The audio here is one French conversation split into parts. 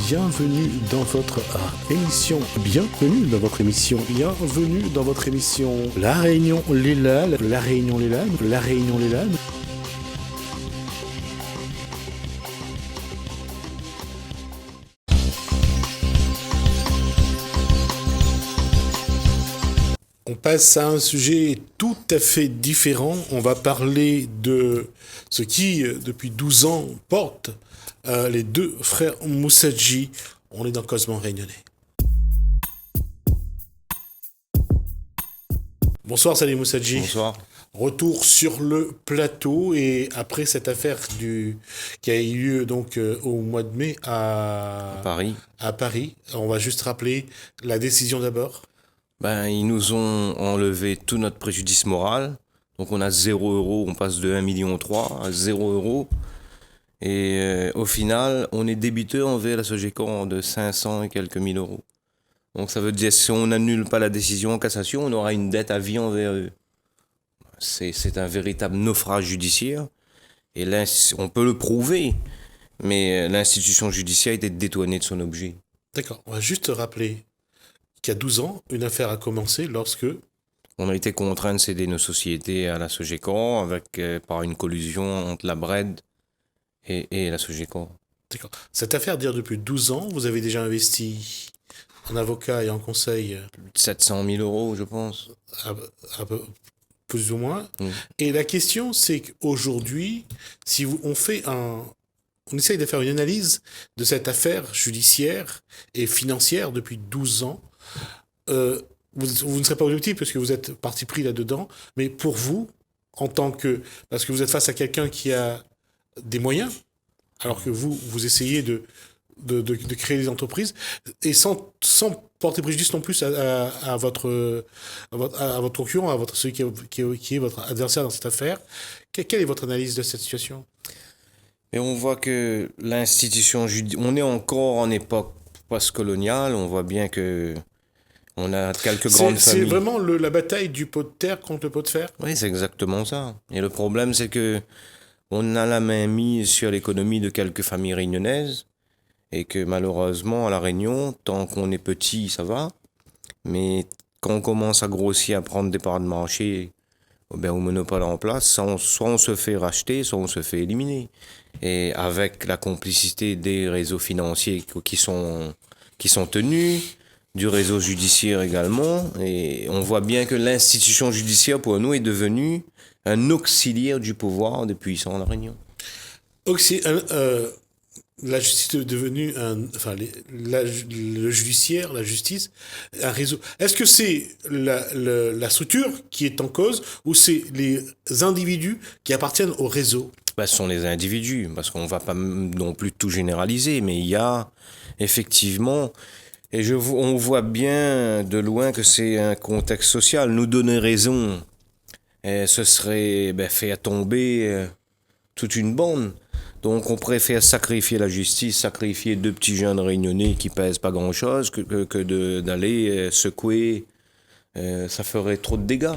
bienvenue dans votre émission. Bienvenue dans votre émission. Bienvenue dans votre émission. La Réunion Lélane. La Réunion Lélane. La Réunion Lélane. On passe à un sujet tout à fait différent. On va parler de ce qui, depuis 12 ans, porte les deux frères Moussadji. On est dans Cosmo Réunionnais. Bonsoir Salih Moussadji. Bonsoir. Retour sur le plateau et après cette affaire qui a eu lieu donc au mois de mai à Paris. On va juste rappeler la décision d'abord. Ils nous ont enlevé tout notre préjudice moral. Donc on a 0 €, on passe de 1,3 million à 0 €. Et au final, on est débiteur envers la Sogecor de 500 et quelques mille euros. Donc ça veut dire que si on n'annule pas la décision en cassation, on aura une dette à vie envers eux. C'est un véritable naufrage judiciaire. Et là, on peut le prouver, mais l'institution judiciaire a été détournée de son objet. D'accord, on va juste rappeler qu'il y a 12 ans, une affaire a commencé lorsque... On a été contraint de céder nos sociétés à la Sogecor par une collusion entre la BRED et la Sogecor. D'accord. Cette affaire dure depuis 12 ans. Vous avez déjà investi en avocat et en conseil... 700 000 €, je pense. Plus ou moins. Et la question, c'est qu'aujourd'hui, si on essaye de faire une analyse de cette affaire judiciaire et financière depuis 12 ans, vous ne serez pas objectif parce que vous êtes parti pris là-dedans, mais pour vous, parce que vous êtes face à quelqu'un qui a des moyens, alors que vous essayez de créer des entreprises, et sans porter préjudice non plus à votre concurrent, celui qui est votre adversaire dans cette affaire. Quelle est votre analyse de cette situation ? Et on voit que l'institution judiciaire, on est encore en époque post-coloniale, on voit bien que on a quelques grandes familles. C'est vraiment la bataille du pot de terre contre le pot de fer ? Oui, c'est exactement ça. Et le problème, c'est que on a la main mise sur l'économie de quelques familles réunionnaises, et que malheureusement, à La Réunion, tant qu'on est petit, ça va, mais quand on commence à grossir, à prendre des parts de marché, au monopole en place, soit on se fait racheter, soit on se fait éliminer. Et avec la complicité des réseaux financiers qui sont tenus, du réseau judiciaire également, et on voit bien que l'institution judiciaire, pour nous, est devenue un auxiliaire du pouvoir des puissants à La Réunion. La justice est devenue le judiciaire, la justice, un réseau. Est-ce que c'est la structure qui est en cause ou c'est les individus qui appartiennent au réseau ? Ce sont les individus, parce qu'on ne va pas non plus tout généraliser, mais il y a effectivement, et on voit bien de loin que c'est un contexte social. Nous donner raison, ce serait faire tomber toute une bande. Donc on préfère sacrifier la justice, sacrifier 2 petits jeunes réunionnais qui pèsent pas grand-chose que d'aller secouer. Ça ferait trop de dégâts.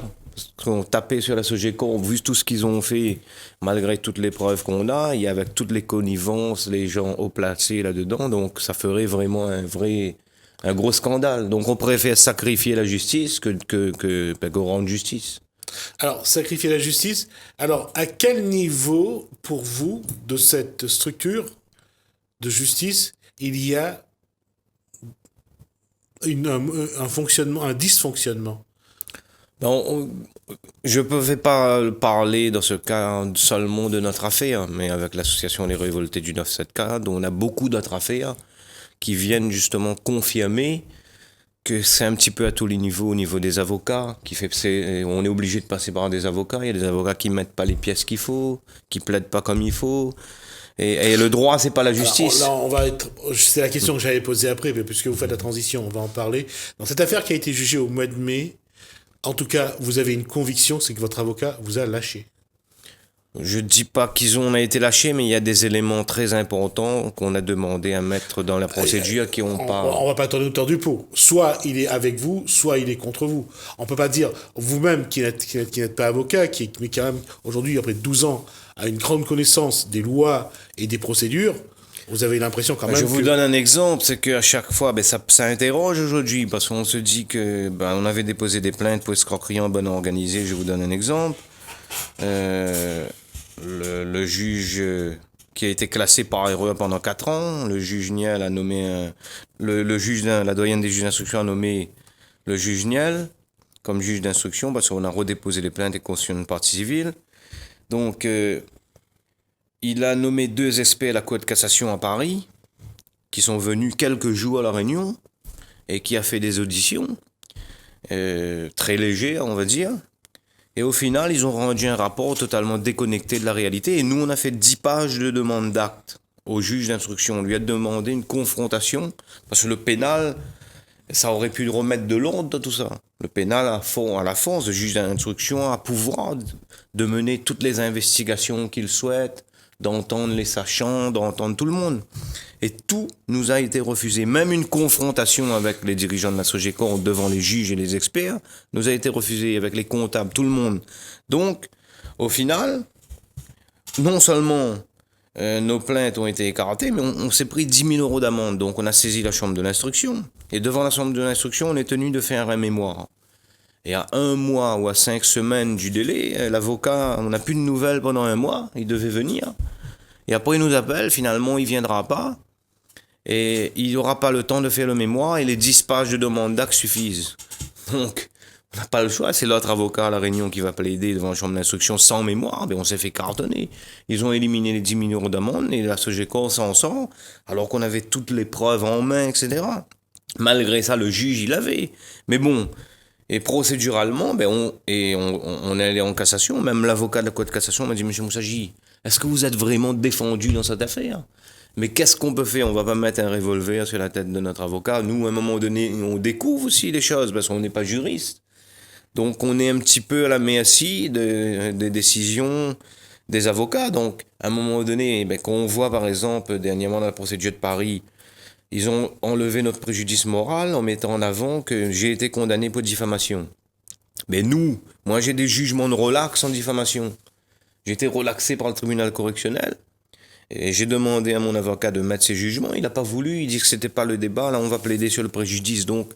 On tapait sur la Sogecor, vu tout ce qu'ils ont fait, malgré toutes les preuves qu'on a, et avec toutes les connivences, les gens haut placés là-dedans, donc ça ferait vraiment un gros scandale. Donc on préfère sacrifier la justice que rendre justice. Alors, sacrifier la justice. Alors, à quel niveau, pour vous, de cette structure de justice, il y a un fonctionnement, un dysfonctionnement ? Je ne peux pas parler dans ce cas seulement de notre affaire, mais avec l'association Les Révoltés du 974, on a beaucoup d'autres affaires qui viennent justement confirmer que c'est un petit peu à tous les niveaux, au niveau des avocats, on est obligé de passer par des avocats. Il y a des avocats qui mettent pas les pièces qu'il faut, qui plaident pas comme il faut. Et le droit, c'est pas la justice. Alors, là, c'est la question que j'avais posée après, mais puisque vous faites la transition, on va en parler. Dans cette affaire qui a été jugée au mois de mai, en tout cas, vous avez une conviction, c'est que votre avocat vous a lâché. Je dis pas qu'on a été lâchés, mais il y a des éléments très importants qu'on a demandé à mettre dans la procédure qui ont pas... On va pas tourner autour du pot. Soit il est avec vous, soit il est contre vous. On peut pas dire, vous-même qui n'êtes pas avocat, mais quand même, aujourd'hui, après 12 ans, a une grande connaissance des lois et des procédures, Vous avez l'impression quand même Je vous donne un exemple, c'est qu'à chaque fois, ça interroge aujourd'hui, parce qu'on se dit que on avait déposé des plaintes pour escroquerie en bonne organisée. Je vous donne un exemple. Le juge qui a été classé par erreur pendant 4 ans, le juge Niel a nommé la doyenne des juges d'instruction a nommé le juge Niel comme juge d'instruction parce qu'on a redéposé les plaintes et constitué une partie civile. Donc, il a nommé 2 experts à la Cour de cassation à Paris qui sont venus quelques jours à la réunion et qui a fait des auditions très légères, on va dire. Et au final, ils ont rendu un rapport totalement déconnecté de la réalité. Et nous, on a fait 10 pages de demande d'acte au juge d'instruction. On lui a demandé une confrontation, parce que le pénal, ça aurait pu remettre de l'ordre dans tout ça. Le pénal, à la force, le juge d'instruction a pouvoir de mener toutes les investigations qu'il souhaite, d'entendre les sachants, d'entendre tout le monde. Et tout nous a été refusé. Même une confrontation avec les dirigeants de la Sogecor devant les juges et les experts nous a été refusée, avec les comptables, tout le monde. Donc, au final, non seulement nos plaintes ont été écartées, mais on s'est pris 10 000 € d'amende. Donc, on a saisi la chambre de l'instruction. Et devant la chambre de l'instruction, on est tenu de faire un mémoire. Et à 1 mois ou à 5 semaines du délai, l'avocat, on n'a plus de nouvelles pendant 1 mois, il devait venir. Et après, il nous appelle, finalement, il ne viendra pas. Et il n'aura pas le temps de faire le mémoire et les 10 pages de demande d'acte suffisent. Donc, on n'a pas le choix, c'est l'autre avocat à la Réunion qui va plaider devant la chambre d'instruction sans mémoire. On s'est fait cartonner. Ils ont éliminé les 10 000 € d'amende et la Sogecor s'en sort, alors qu'on avait toutes les preuves en main, etc. Malgré ça, le juge, il avait. Mais bon, et procéduralement, on est allé en cassation. Même l'avocat de la Cour de cassation m'a dit, monsieur Moussaji, est-ce que vous êtes vraiment défendu dans cette affaire ? Mais qu'est-ce qu'on peut faire ? On va pas mettre un revolver sur la tête de notre avocat. Nous, à un moment donné, on découvre aussi les choses parce qu'on n'est pas juriste. Donc, on est un petit peu à la merci des décisions des avocats. Donc, à un moment donné, quand on voit, par exemple, dernièrement dans la procédure de Paris, ils ont enlevé notre préjudice moral en mettant en avant que j'ai été condamné pour diffamation. Mais moi, j'ai des jugements de relax en diffamation. J'ai été relaxé par le tribunal correctionnel. Et j'ai demandé à mon avocat de mettre ses jugements. Il n'a pas voulu. Il dit que c'était pas le débat. Là, on va plaider sur le préjudice. Donc,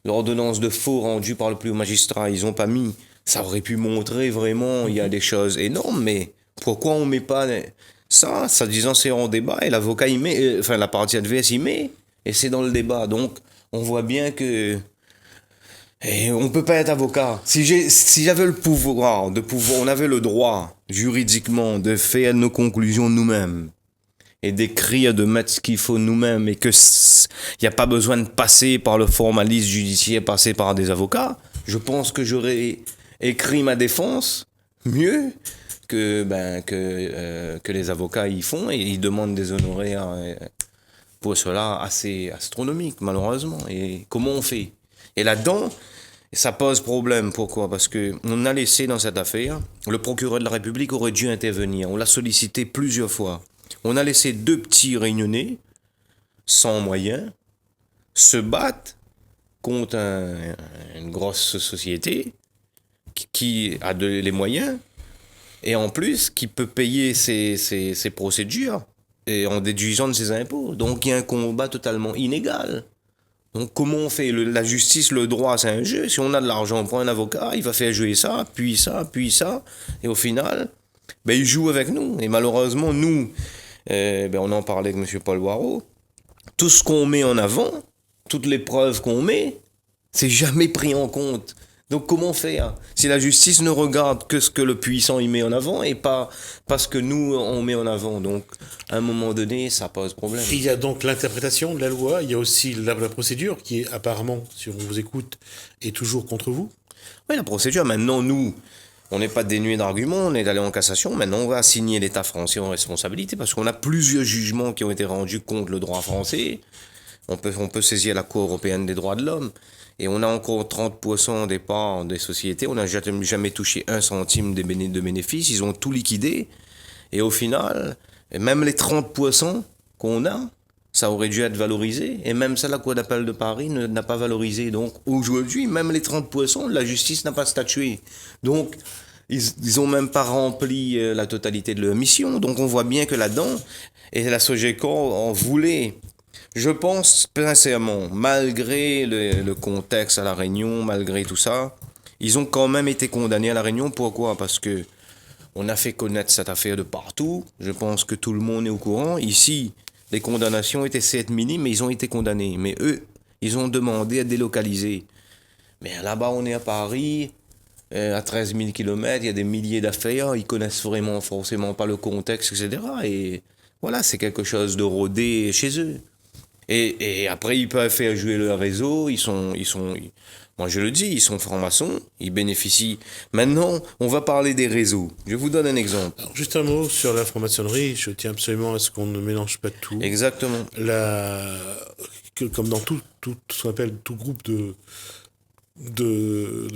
l'ordonnance de faux rendue par le plus haut magistrat, ils n'ont pas mis. Ça aurait pu montrer vraiment, il y a des choses énormes, mais pourquoi on met pas ça disant c'est en débat et l'avocat il met, la partie adverse il met, et c'est dans le débat. Donc, on voit bien que on peut pas être avocat. Si j'avais le pouvoir, on avait le droit, juridiquement, de faire nos conclusions nous-mêmes et d'écrire, de mettre ce qu'il faut nous-mêmes et que il n'y a pas besoin de passer par le formalisme judiciaire, passer par des avocats, je pense que j'aurais écrit ma défense mieux que les avocats y font et ils demandent des honoraires pour cela assez astronomiques, malheureusement. Et comment on fait ? Et là-dedans, ça pose problème. Pourquoi ? Parce qu'on a laissé dans cette affaire, le procureur de la République aurait dû intervenir. On l'a sollicité plusieurs fois. On a laissé 2 petits réunionnais, sans moyens, se battre contre une grosse société qui a les moyens et en plus qui peut payer ses procédures et en déduisant de ses impôts. Donc il y a un combat totalement inégal. Donc comment on fait ? La justice, le droit, c'est un jeu. Si on a de l'argent, on prend un avocat, il va faire jouer ça, puis ça, puis ça. Et au final, il joue avec nous. Et malheureusement, nous, on en parlait avec M. Paul Boireau, tout ce qu'on met en avant, toutes les preuves qu'on met, c'est jamais pris en compte. Donc comment faire ? Si la justice ne regarde que ce que le puissant y met en avant et pas ce que nous on met en avant. Donc à un moment donné, ça pose problème. Il y a donc l'interprétation de la loi, il y a aussi la procédure qui est apparemment, si on vous écoute, est toujours contre vous. Oui, la procédure, maintenant nous, on n'est pas dénué d'arguments, on est allé en cassation, maintenant on va assigner l'État français en responsabilité parce qu'on a plusieurs jugements qui ont été rendus contre le droit français. On peut saisir la Cour européenne des droits de l'homme. Et on a encore 30% des parts des sociétés. On n'a jamais touché 1 centime de bénéfices. Ils ont tout liquidé. Et au final, même les 30% qu'on a, ça aurait dû être valorisé. Et même ça, la Cour d'appel de Paris n'a pas valorisé. Donc aujourd'hui, même les 30%, la justice n'a pas statué. Donc ils ont même pas rempli la totalité de leur mission. Donc on voit bien que là-dedans, et la Sogeco en voulait. Je pense sincèrement, malgré le contexte à La Réunion, malgré tout ça, ils ont quand même été condamnés à La Réunion. Pourquoi? Parce que on a fait connaître cette affaire de partout. Je pense que tout le monde est au courant. Ici, les condamnations étaient certes minimes, mais ils ont été condamnés. Mais eux, ils ont demandé à délocaliser. Mais là-bas, on est à Paris, à 13 000 km, il y a des milliers d'affaires, ils connaissent vraiment forcément pas le contexte, etc. Et voilà, c'est quelque chose de rodé chez eux. Et après, ils peuvent faire jouer leur réseau, moi je le dis, ils sont francs-maçons, ils bénéficient. Maintenant, on va parler des réseaux. Je vous donne un exemple. Alors, juste un mot sur la franc-maçonnerie. Je tiens absolument à ce qu'on ne mélange pas tout. Exactement. Comme dans tout ce qu'on appelle tout groupe de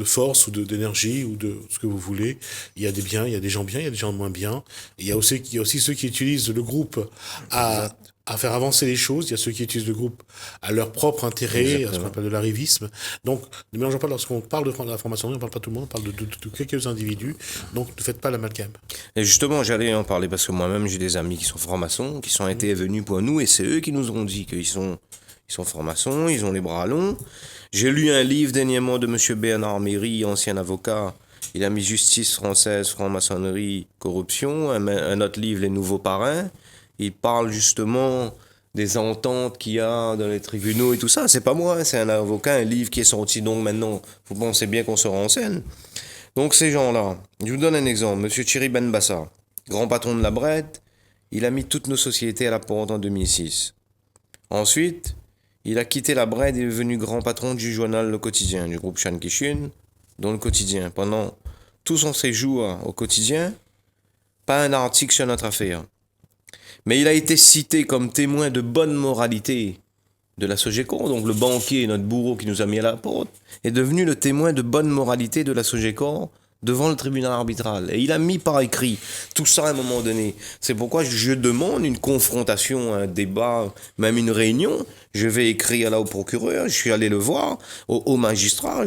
force ou d'énergie ou de ce que vous voulez. Il y a des biens, il y a des gens bien, il y a des gens moins bien. Il y a aussi ceux qui utilisent le groupe à faire avancer les choses. Il y a ceux qui utilisent le groupe à leur propre intérêt, à ce qu'on appelle de l'arrivisme. Donc, ne mélangeons pas, lorsqu'on parle de la franc-maçonnerie, on ne parle pas de tout le monde, on parle de quelques individus. Donc, ne faites pas l'amalgame. Et justement, j'allais en parler parce que moi-même, j'ai des amis qui sont francs-maçons, qui sont été venus pour nous, et c'est eux qui nous ont dit qu'ils sont francs-maçons, ils ont les bras longs. J'ai lu un livre dernièrement de M. Bernard Méry, ancien avocat. Il a mis Justice française, franc-maçonnerie, corruption. Un autre livre, Les nouveaux parrains. Il parle justement des ententes qu'il y a dans les tribunaux et tout ça. C'est pas moi, c'est un avocat, un livre qui est sorti. Donc maintenant, vous pensez bien qu'on se renseigne. Donc ces gens-là, je vous donne un exemple. M. Thierry Benbassa, grand patron de la Bred, il a mis toutes nos sociétés à la porte en 2006. Ensuite, il a quitté la Bred et est devenu grand patron du journal Le Quotidien, du groupe Chan Kishun, dont Le Quotidien. Pendant tout son séjour au Quotidien, pas un article sur notre affaire. Mais il a été cité comme témoin de bonne moralité de la Sogeco, donc le banquier, notre bourreau qui nous a mis à la porte, est devenu le témoin de bonne moralité de la Sogeco devant le tribunal arbitral. Et il a mis par écrit tout ça à un moment donné. C'est pourquoi je demande une confrontation, un débat, même une réunion. Je vais écrire là au procureur, je suis allé le voir, au magistrat.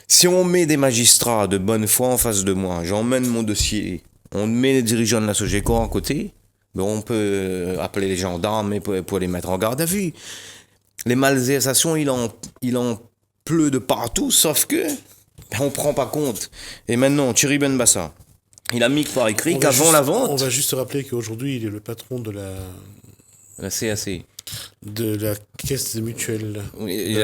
Si on met des magistrats de bonne foi en face de moi, j'emmène mon dossier, on met les dirigeants de la Sogeco à côté, ben on peut appeler les gendarmes pour les mettre en garde à vue. Les malversations, il en pleut de partout, sauf que on prend pas compte. Et maintenant, Thierry Benbassa, il a mis par écrit qu'avant la vente... On va juste rappeler qu'aujourd'hui, il est le patron de la CAC. De la caisse mutuelle. Oui,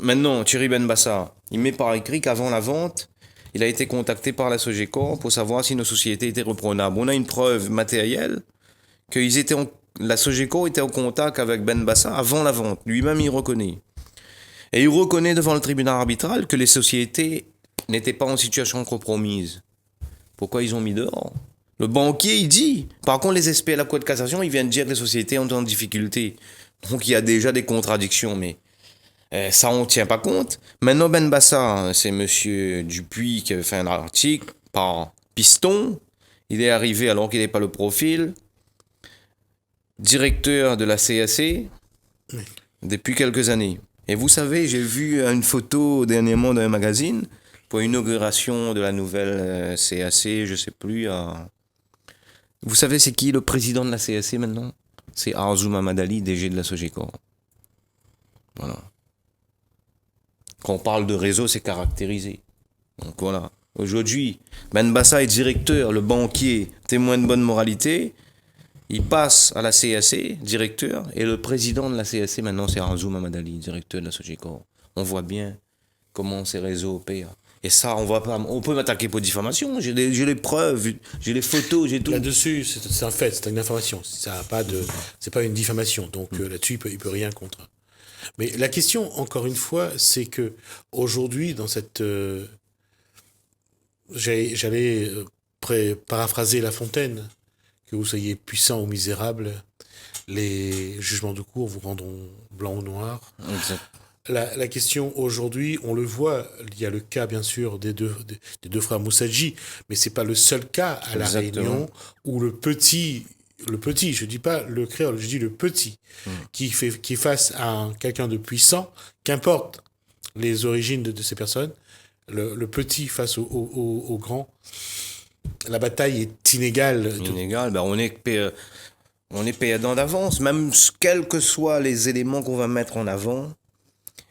maintenant, Thierry Benbassa, il met par écrit qu'avant la vente, il a été contacté par la Sogeco pour savoir si nos sociétés étaient reprenables. On a une preuve matérielle que la Sogeco était en contact avec Benbassa avant la vente. Lui-même, il reconnaît. Et il reconnaît devant le tribunal arbitral que les sociétés n'étaient pas en situation compromise. Pourquoi ils ont mis dehors? Le banquier, il dit. Par contre, les experts à la Cour de cassation, ils viennent dire que les sociétés ont en difficulté. Donc, il y a déjà des contradictions, mais ça, on ne tient pas compte. Maintenant, Benbassa, c'est monsieur Dupuis qui avait fait un article par piston. Il est arrivé alors qu'il n'est pas le profil. Directeur de la CAC depuis quelques années. Et vous savez, j'ai vu une photo dernièrement dans un magazine pour l'inauguration de la nouvelle CAC, je sais plus. Vous savez, c'est qui le président de la CAC maintenant? C'est Arzu Mamadali, DG de la Sogeco. Voilà. Quand on parle de réseau, c'est caractérisé. Donc voilà. Aujourd'hui, Benbassa est directeur, le banquier, témoin de bonne moralité. Il passe à la CAC, directeur, et le président de la CAC, maintenant, c'est Arzu Mamadali, directeur de la Sogeco. On voit bien comment ces réseaux opèrent. Et ça, on peut m'attaquer pour diffamation. J'ai les preuves, j'ai les photos, j'ai tout. Là-dessus, c'est un fait, c'est une information. C'est pas une diffamation. Donc là-dessus, il peut rien contre. Mais la question, encore une fois, c'est que aujourd'hui, dans cette, j'allais paraphraser La Fontaine. Que vous soyez puissant ou misérable, les jugements de cour vous rendront blanc ou noir. Exact. La question aujourd'hui, on le voit, il y a le cas bien sûr des deux frères Moussadji, mais c'est pas le seul cas à La Réunion où le petit, je dis pas le créole, je dis le petit, qui face à quelqu'un de puissant, qu'importe les origines de ces personnes, le petit face au grand. La bataille est inégale. Inégal, ben on est perdant d'avance, même quels que soient les éléments qu'on va mettre en avant.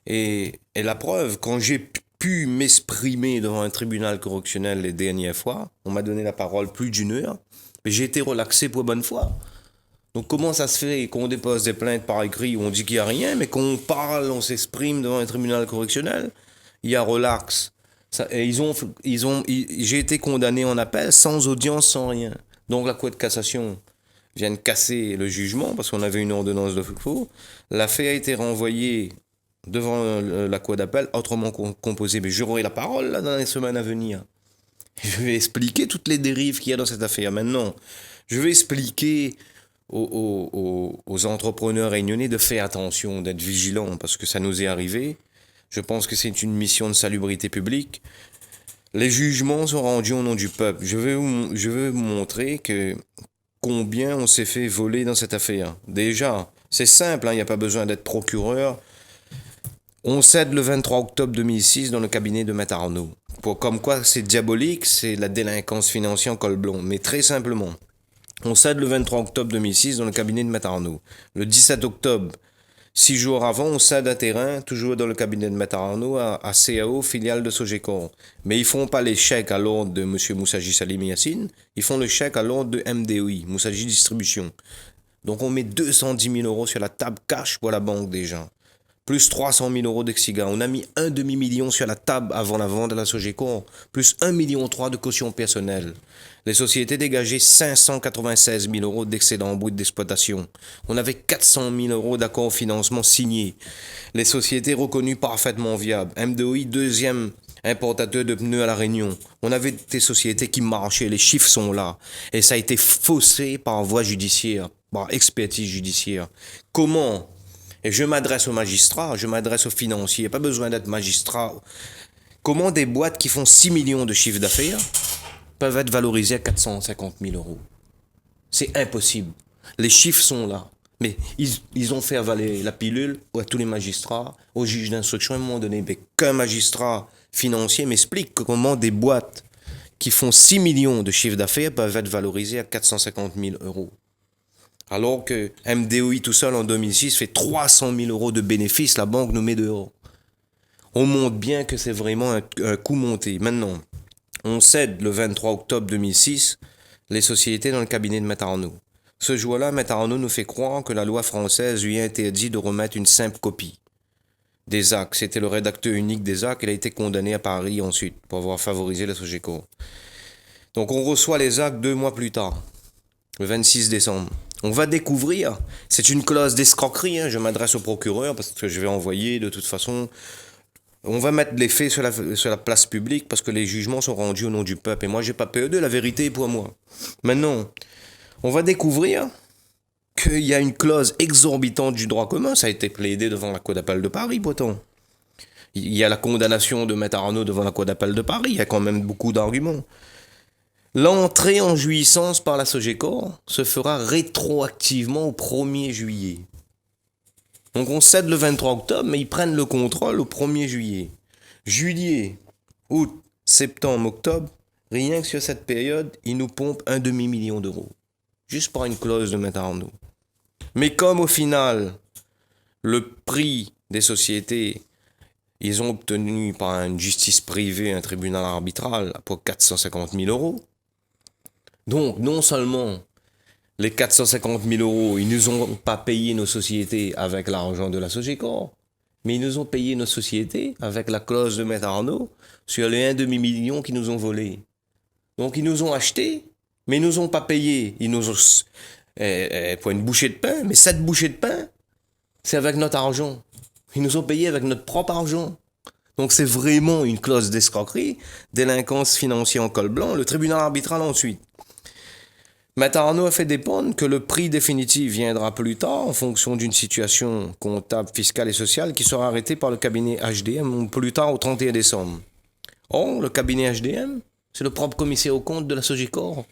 Et la preuve, quand j'ai pu m'exprimer devant un tribunal correctionnel les dernières fois, on m'a donné la parole plus d'une heure, mais j'ai été relaxé pour bonne foi. Donc comment ça se fait qu'on dépose des plaintes par écrit où on dit qu'il n'y a rien, mais qu'on parle, on s'exprime devant un tribunal correctionnel, il y a relax. J'ai été condamné en appel sans audience, sans rien. Donc la Cour de cassation vient de casser le jugement parce qu'on avait une ordonnance de faux. L'affaire a été renvoyée devant la Cour d'appel, autrement composée. Mais j'aurai la parole là, dans les semaines à venir. Je vais expliquer toutes les dérives qu'il y a dans cette affaire. Maintenant, je vais expliquer aux entrepreneurs réunionnais de faire attention, d'être vigilants, parce que ça nous est arrivé. Je pense que c'est une mission de salubrité publique. Les jugements sont rendus au nom du peuple. Je vais vous montrer combien on s'est fait voler dans cette affaire. Déjà, c'est simple, il n'y a pas besoin d'être procureur. On cède le 23 octobre 2006 dans le cabinet de Maître Arnaud. Comme quoi c'est diabolique, c'est la délinquance financière en col blanc. Mais très simplement, on cède le 23 octobre 2006 dans le cabinet de Maître Arnaud. Le 17 octobre, 6 jours avant, on cède un terrain, toujours dans le cabinet de Maître Arnaud, à CAO, filiale de Sogecor. Mais ils font pas les chèques à l'ordre de M. Moussaji Salim Yassine, ils font le chèque à l'ordre de MDOI, Moussaji Distribution. Donc on met 210 000 euros sur la table cash pour la banque des gens. Plus 300 000 euros d'Exiga. On a mis 1 demi-million sur la table avant la vente de la Sogecor, plus 1,3 million de caution personnelle. Les sociétés dégageaient 596 000 euros d'excédent brut d'exploitation. On avait 400 000 euros d'accord au financement signé. Les sociétés reconnues parfaitement viables. MDOI, deuxième importateur de pneus à La Réunion. On avait des sociétés qui marchaient, les chiffres sont là. Et ça a été faussé par voie judiciaire, par expertise judiciaire. Comment ? Et je m'adresse aux magistrats, je m'adresse aux financiers, pas besoin d'être magistrat. Comment des boîtes qui font 6 millions de chiffre d'affaires peuvent être valorisées à 450 000 euros? C'est impossible. Les chiffres sont là. Mais ils ont fait avaler la pilule à tous les magistrats, aux juges d'instruction. À un moment donné, qu'un magistrat financier m'explique comment des boîtes qui font 6 millions de chiffre d'affaires peuvent être valorisées à 450 000 euros. Alors que MDOI tout seul en 2006 fait 300 000 euros de bénéfices, la banque nous met dehors. On montre bien que c'est vraiment un coup monté. Maintenant, on cède le 23 octobre 2006 les sociétés dans le cabinet de Maître Arnaud. Ce jour-là, Maître Arnaud nous fait croire que la loi française lui interdit de remettre une simple copie des actes. C'était le rédacteur unique des actes. Il a été condamné à Paris ensuite pour avoir favorisé la Sogecor. Donc on reçoit les actes 2 mois plus tard, le 26 décembre. On va découvrir, c'est une clause d'escroquerie, je m'adresse au procureur parce que je vais envoyer de toute façon. On va mettre les faits sur la place publique parce que les jugements sont rendus au nom du peuple. Et moi, j'ai pas peur de la vérité est pour moi. Maintenant, on va découvrir qu'il y a une clause exorbitante du droit commun. Ça a été plaidé devant la Cour d'appel de Paris, pourtant. Il y a la condamnation de Maître Arnaud devant la Cour d'appel de Paris. Il y a quand même beaucoup d'arguments. L'entrée en jouissance par la Sogecor se fera rétroactivement au 1er juillet. Donc on cède le 23 octobre, mais ils prennent le contrôle au 1er juillet. Juillet, août, septembre, octobre, rien que sur cette période, ils nous pompent 1 demi-million d'euros. Juste par une clause de Maître Arnaud. Mais comme au final, le prix des sociétés, ils ont obtenu par une justice privée, un tribunal arbitral, pour 450 000 euros. Donc, non seulement les 450 000 euros, ils ne nous ont pas payé nos sociétés avec l'argent de la Sogecor, mais ils nous ont payé nos sociétés avec la clause de Maître Arnaud sur les 1 demi-million qu'ils nous ont volés. Donc, ils nous ont achetés, mais ils ne nous ont pas payé. Ils nous ont, pour une bouchée de pain, mais cette bouchée de pain, c'est avec notre argent. Ils nous ont payé avec notre propre argent. Donc, c'est vraiment une clause d'escroquerie, délinquance financière en col blanc, le tribunal arbitral ensuite. Maître Arnaud a fait dépendre que le prix définitif viendra plus tard en fonction d'une situation comptable, fiscale et sociale qui sera arrêtée par le cabinet HDM ou plus tard au 31 décembre. Or, le cabinet HDM, c'est le propre commissaire aux comptes de la Sogecor.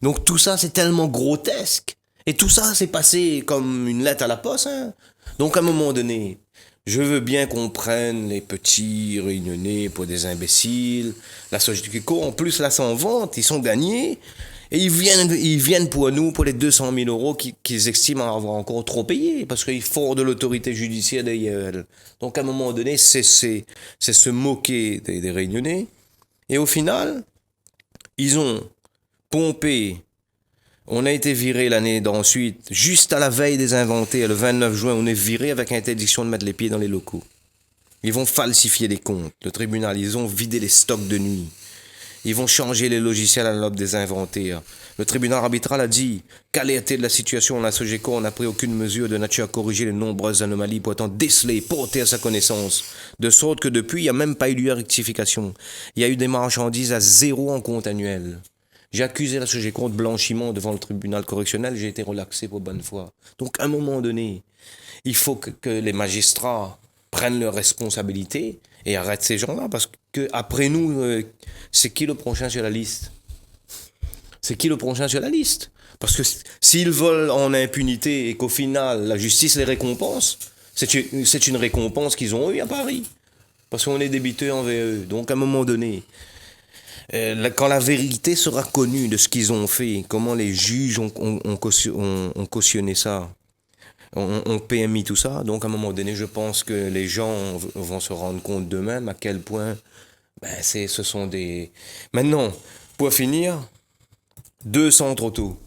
Donc tout ça, c'est tellement grotesque. Et tout ça, c'est passé comme une lettre à la poste. Donc à un moment donné, Je veux bien qu'on prenne les petits réunionnais pour des imbéciles. La Sogeco, en plus, là, s'en vante, ils sont gagnés. Et ils viennent pour nous, pour les 200 000 euros qu'ils estiment avoir encore trop payé, parce qu'ils font de l'autorité judiciaire derrière elles. Donc, à un moment donné, c'est se moquer des Réunionnais. Et au final, ils ont pompé. On a été viré l'année d'ensuite, juste à la veille des inventaires, le 29 juin, on est viré avec interdiction de mettre les pieds dans les locaux. Ils vont falsifier les comptes. Le tribunal, ils ont vidé les stocks de nuit. Ils vont changer les logiciels à l'aube des inventaires. Le tribunal arbitral a dit qu'alerté de la situation, la Sogeco n'a pris aucune mesure de nature à corriger les nombreuses anomalies pourtant décelées, portées à sa connaissance. De sorte que depuis, il n'y a même pas eu lieu de rectification. Il y a eu des marchandises à 0 en compte annuel. J'ai accusé la Sogeco de blanchiment devant le tribunal correctionnel, j'ai été relaxé pour bonne foi. Donc, à un moment donné, il faut que les magistrats prennent leurs responsabilités et arrêtent ces gens-là, parce que après nous, c'est qui le prochain sur la liste? C'est qui le prochain sur la liste? Parce que s'ils volent en impunité et qu'au final, la justice les récompense, c'est une récompense qu'ils ont eue à Paris. Parce qu'on est débiteur envers eux. Donc, à un moment donné, quand la vérité sera connue de ce qu'ils ont fait, comment les juges ont cautionné ça, ont PMI tout ça, donc à un moment donné, je pense que les gens vont se rendre compte d'eux-mêmes à quel point ce sont des... Maintenant, pour finir, 2 centres auto,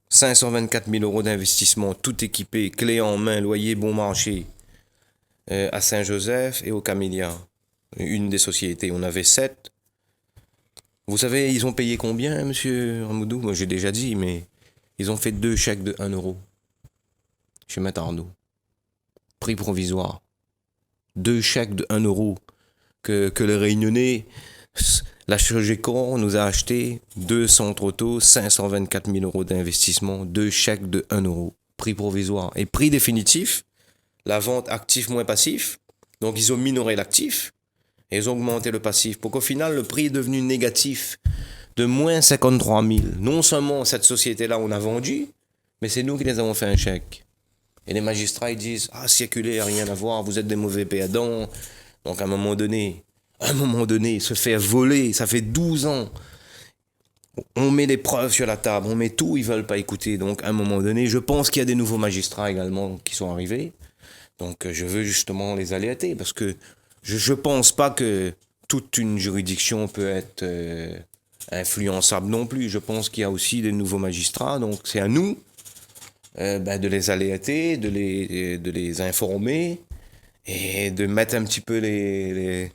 524 000 euros d'investissement, tout équipé, clé en main, loyer bon marché, à Saint-Joseph et au Camélia, une des sociétés. On avait 7. Vous savez, ils ont payé combien, monsieur Ramoudou? Moi, j'ai déjà dit, mais ils ont fait 2 chèques de 1 euro chez Maître Arnaud. Prix provisoire. 2 chèques de 1 euro que les Réunionnais, la Sogeco nous a acheté 2 centres auto, 524 000 euros d'investissement, 2 chèques de 1 euro. Prix provisoire. Et prix définitif, la vente actif moins passif. Donc, ils ont minoré l'actif. Et ils ont augmenté le passif pour qu'au final, le prix est devenu négatif de moins 53 000. Non seulement cette société-là, on a vendu, mais c'est nous qui les avons fait un chèque. Et les magistrats, ils disent « Ah, circulaire, rien à voir, vous êtes des mauvais perdants. » Donc, à un moment donné, se faire voler, ça fait 12 ans. On met des preuves sur la table, on met tout, ils veulent pas écouter. Donc, à un moment donné, je pense qu'il y a des nouveaux magistrats également qui sont arrivés. Donc, je veux justement les alerter parce que je pense pas que toute une juridiction peut être influençable non plus. Je pense qu'il y a aussi des nouveaux magistrats. Donc, c'est à nous de les alerter, de les informer et de mettre un petit peu les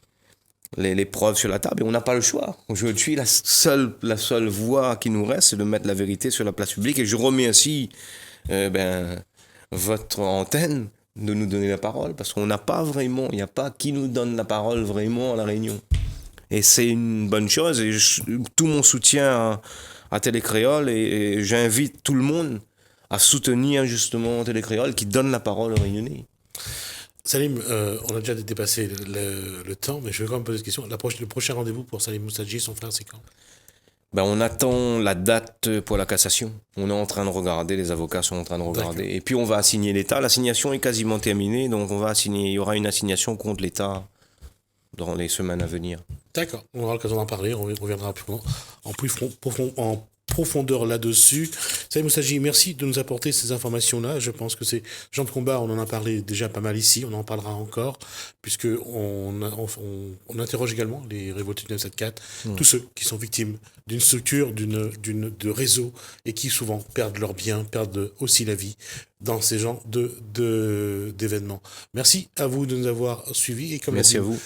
preuves sur la table. Et on n'a pas le choix. Aujourd'hui, la seule voie qui nous reste, c'est de mettre la vérité sur la place publique. Et je remercie votre antenne de nous donner la parole, parce qu'on n'a pas vraiment, il n'y a pas qui nous donne la parole vraiment à La Réunion. Et c'est une bonne chose, et tout mon soutien à Télécréole, et j'invite tout le monde à soutenir justement Télécréole qui donne la parole aux Réunionnais. Salim, on a déjà dépassé le temps, mais je vais quand même poser une question. Le prochain rendez-vous pour Salim Moussadji et son frère, c'est quand? On attend la date pour la cassation. On est en train de regarder, les avocats sont en train de regarder. D'accord. Et puis on va assigner l'État. L'assignation est quasiment terminée, donc il y aura une assignation contre l'État dans les semaines à venir. D'accord, on aura l'occasion d'en parler, on reviendra en profondeur là-dessus. Salim Moussadji, merci de nous apporter ces informations-là. Je pense que c'est Jean de combat, on en a parlé déjà pas mal ici, on en parlera encore, puisque on interroge également les révoltés du 974, tous ceux qui sont victimes d'une structure, de réseau, et qui souvent perdent leurs biens, perdent aussi la vie dans ces genres d'événements. Merci à vous de nous avoir suivis. Et comme merci à vous.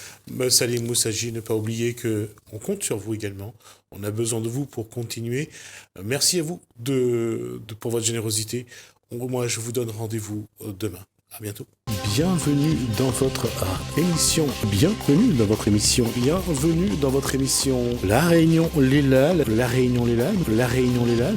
Salim Moussadji, ne pas oublier qu'on compte sur vous également. On a besoin de vous pour continuer. Merci à vous pour votre générosité. Moi, je vous donne rendez-vous demain. À bientôt. Bienvenue dans votre émission. Bienvenue dans votre émission. Bienvenue dans votre émission. La Réunion, les LAN. La Réunion, les LAN. La Réunion, les LAN.